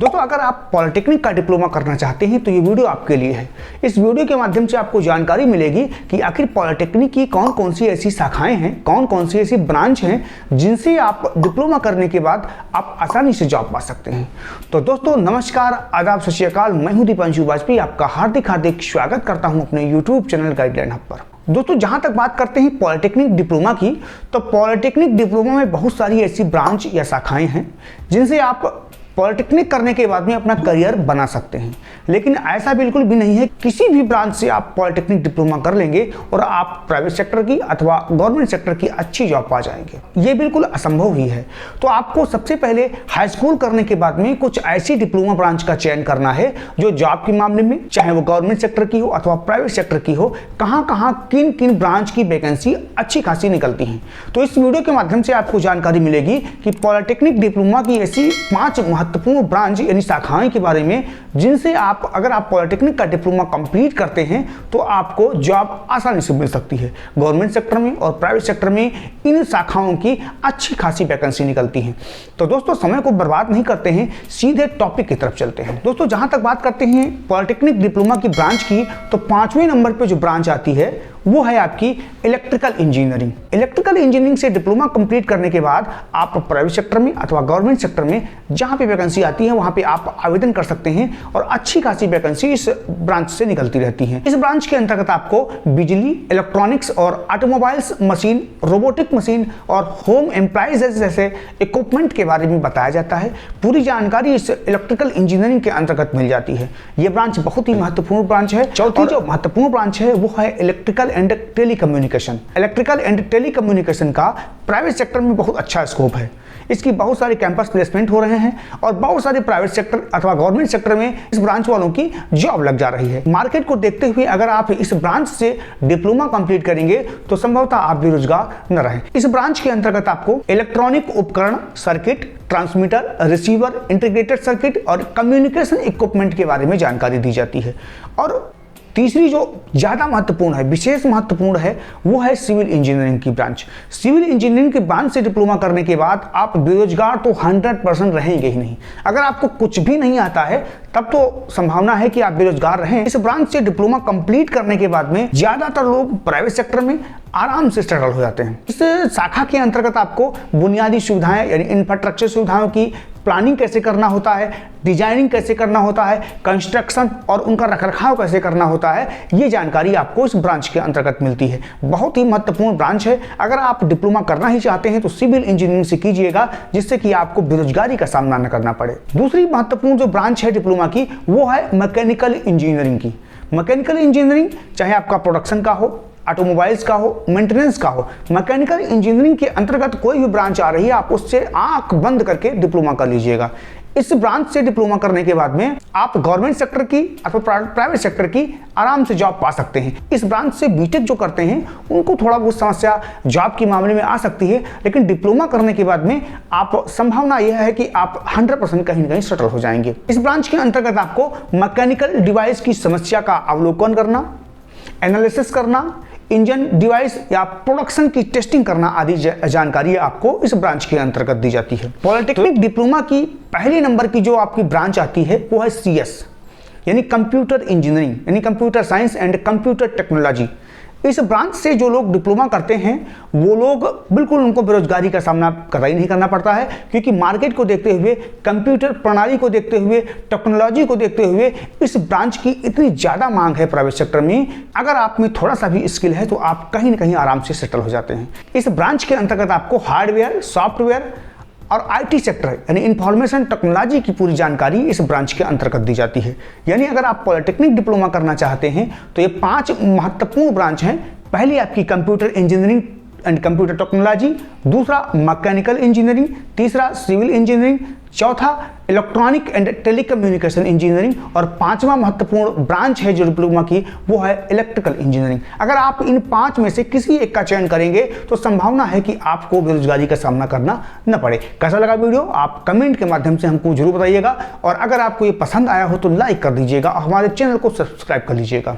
दोस्तों अगर आप पॉलिटेक्निक का डिप्लोमा करना चाहते हैं तो ये वीडियो आपके लिए है। इस वीडियो के माध्यम से आपको जानकारी मिलेगी कि आखिर पॉलिटेक्निक की कौन कौन सी ऐसी शाखाएं हैं, कौन कौन सी ऐसी ब्रांच हैं जिनसे आप डिप्लोमा करने के बाद आप आसानी से जॉब पा सकते हैं। तो दोस्तों नमस्कार, आदाब, सत श्री अकाल। मैं हूं दीपांशु वाजपेयी, आपका हार्दिक स्वागत करता हूं अपने यूट्यूब चैनल गाइडलाइन हब पर। दोस्तों जहां तक बात करते हैं पॉलिटेक्निक डिप्लोमा की, तो पॉलिटेक्निक डिप्लोमा में बहुत सारी ऐसी ब्रांच या शाखाएं हैं जिनसे आप पॉलिटेक्निक करने के बाद में अपना करियर बना सकते हैं। लेकिन ऐसा बिल्कुल भी नहीं है किसी भी ब्रांच से आप पॉलिटेक्निक डिप्लोमा कर लेंगे और आप प्राइवेट सेक्टर की अथवा गवर्नमेंट सेक्टर की अच्छी जॉब पा जाएंगे, ये बिल्कुल असंभव ही है। तो आपको सबसे पहले हाई स्कूल करने के बाद में कुछ ऐसी डिप्लोमा ब्रांच का चयन करना है जो जॉब के मामले में, चाहे वो गवर्नमेंट सेक्टर की हो अथवा प्राइवेट सेक्टर की हो, कहाँ कहाँ किन किन ब्रांच की वैकेंसी अच्छी खासी निकलती हैं। तो इस वीडियो के माध्यम से आपको जानकारी मिलेगी कि पॉलिटेक्निक डिप्लोमा की ऐसी 5 महत्वपूर्ण ब्रांच यानी शाखाएं के बारे में जिनसे आप अगर आप पॉलिटेक्निक का डिप्लोमा कंप्लीट करते हैं तो आपको जॉब आसानी से मिल सकती है। गवर्नमेंट सेक्टर में और प्राइवेट सेक्टर में इन शाखाओं की अच्छी खासी वैकेंसी निकलती है। तो दोस्तों समय को बर्बाद नहीं करते हैं, सीधे टॉपिक की तरफ चलते हैं। दोस्तों जहां तक बात करते हैं पॉलिटेक्निक डिप्लोमा की ब्रांच की, तो 5वें नंबर पर जो ब्रांच आती है वो है आपकी इलेक्ट्रिकल इंजीनियरिंग। इलेक्ट्रिकल इंजीनियरिंग से डिप्लोमा कंप्लीट करने के बाद आप प्राइवेट सेक्टर में अथवा गवर्नमेंट सेक्टर में जहां पे वैकेंसी आती है वहां पे आप आवेदन कर सकते हैं और अच्छी खासी वैकेंसी इस ब्रांच से निकलती रहती है। इस ब्रांच के अंतर्गत आपको बिजली, इलेक्ट्रॉनिक्स और ऑटोमोबाइल्स मशीन, रोबोटिक मशीन और होम एम्प्लाइजेज जैसे इक्विपमेंट के बारे में बताया जाता है। पूरी जानकारी इस इलेक्ट्रिकल इंजीनियरिंग के अंतर्गत मिल जाती है। यह ब्रांच बहुत ही महत्वपूर्ण ब्रांच है। चौथी जो महत्वपूर्ण ब्रांच है वो है electrical and telecommunication. Electrical and telecommunication का प्राइवेट सेक्टर में बहुत अच्छा स्कोप है। इसकी बहुत सारे कैंपस प्लेसमेंट हो रहे हैं और बहुत सारे प्राइवेट सेक्टर अथवा गवर्नमेंट सेक्टर में इस ब्रांच वालों की जॉब लग जा रही है। मार्केट को देखते हुए अगर आप इस ब्रांच से डिप्लोमा कंप्लीट करेंगे तो संभवतः आप बेरोजगार न रहें। इस ब्रांच के अंतर्गत आपको इलेक्ट्रॉनिक उपकरण, circuit, transmitter, receiver, integrated circuit और कम्युनिकेशन इक्विपमेंट के बारे में जानकारी दी जाती है। और तीसरी जो ज़्यादा महत्वपूर्ण है, विशेष महत्वपूर्ण है, वो है सिविल इंजीनियरिंग की ब्रांच। सिविल इंजीनियरिंग की ब्रांच से डिप्लोमा करने के बाद आप बेरोजगार तो 100% रहेंगे ही नहीं। अगर आपको कुछ भी नहीं आता है तब तो संभावना है कि आप बेरोजगार रहें। इस ब्रांच से डिप्लोमा कंप्लीट करने के बाद में ज़्यादातर लोग प्राइवेट सेक्टर में आराम से सेटल हो जाते हैं। इस शाखा के अंतर्गत आपको बुनियादी सुविधाएं यानी इंफ्रास्ट्रक्चर सुविधाओं की प्लानिंग कैसे करना होता है, डिजाइनिंग कैसे करना होता है, कंस्ट्रक्शन और उनका रखरखाव कैसे करना होता है, ये जानकारी आपको इस ब्रांच के अंतर्गत मिलती है। बहुत ही महत्वपूर्ण ब्रांच है। अगर आप डिप्लोमा करना ही चाहते हैं तो सिविल इंजीनियरिंग से कीजिएगा, जिससे कि आपको बेरोजगारी का सामना न करना पड़े। दूसरी महत्वपूर्ण जो ब्रांच है डिप्लोमा की वो है मैकेनिकल इंजीनियरिंग की। मैकेनिकल इंजीनियरिंग चाहे आपका प्रोडक्शन का हो, ऑटोमोबाइल्स का हो, मेंटेनेंस का हो, मैकेनिकल इंजीनियरिंग के अंतर्गत कोई भी ब्रांच आ रही है आप उससे आंख बंद करके डिप्लोमा कर लीजिएगा। इस ब्रांच से डिप्लोमा करने के बाद में आप गवर्नमेंट सेक्टर की अथवा प्राइवेट सेक्टर की आराम से जॉब पा सकते हैं। इस ब्रांच से बीटेक जो करते हैं उनको थोड़ा बहुत समस्या जॉब के मामले में आ सकती है, लेकिन डिप्लोमा करने के बाद में आप संभावना यह है कि आप 100% कहीं ना कहीं सेटल हो जाएंगे। इस ब्रांच के अंतर्गत आपको मैकेनिकल डिवाइस की समस्या का अवलोकन करना, एनालिसिस करना, इंजन डिवाइस या प्रोडक्शन की टेस्टिंग करना आदि जानकारी आपको इस ब्रांच के अंतर्गत दी जाती है। पॉलिटेक्निक डिप्लोमा की पहले नंबर की जो आपकी ब्रांच आती है वो है CS यानी कंप्यूटर इंजीनियरिंग यानी computer science and computer technology. इस ब्रांच से जो लोग डिप्लोमा करते हैं वो लोग बिल्कुल उनको बेरोजगारी का सामना कतई नहीं करना पड़ता है, क्योंकि मार्केट को देखते हुए, कंप्यूटर प्रणाली को देखते हुए, टेक्नोलॉजी को देखते हुए इस ब्रांच की इतनी ज़्यादा मांग है प्राइवेट सेक्टर में। अगर आप में थोड़ा सा भी स्किल है तो आप कहीं ना कहीं आराम से सेटल हो जाते हैं। इस ब्रांच के अंतर्गत आपको हार्डवेयर, सॉफ्टवेयर और IT सेक्टर यानी इंफॉर्मेशन टेक्नोलॉजी की पूरी जानकारी इस ब्रांच के अंतर्गत दी जाती है। यानी अगर आप पॉलिटेक्निक डिप्लोमा करना चाहते हैं तो ये 5 महत्वपूर्ण ब्रांच हैं। पहली आपकी computer engineering and computer technology, दूसरा मैकेनिकल इंजीनियरिंग, तीसरा सिविल इंजीनियरिंग, चौथा इलेक्ट्रॉनिक एंड टेलीकम्युनिकेशन इंजीनियरिंग और 5वां महत्वपूर्ण ब्रांच है जो डिप्लोमा की वो है इलेक्ट्रिकल इंजीनियरिंग। अगर आप इन 5 में से किसी एक का चयन करेंगे तो संभावना है कि आपको बेरोजगारी का सामना करना न पड़े। कैसा लगा वीडियो आप कमेंट के माध्यम से हमको जरूर बताइएगा और अगर आपको ये पसंद आया हो तो लाइक कर दीजिएगा और हमारे चैनल को सब्सक्राइब कर लीजिएगा।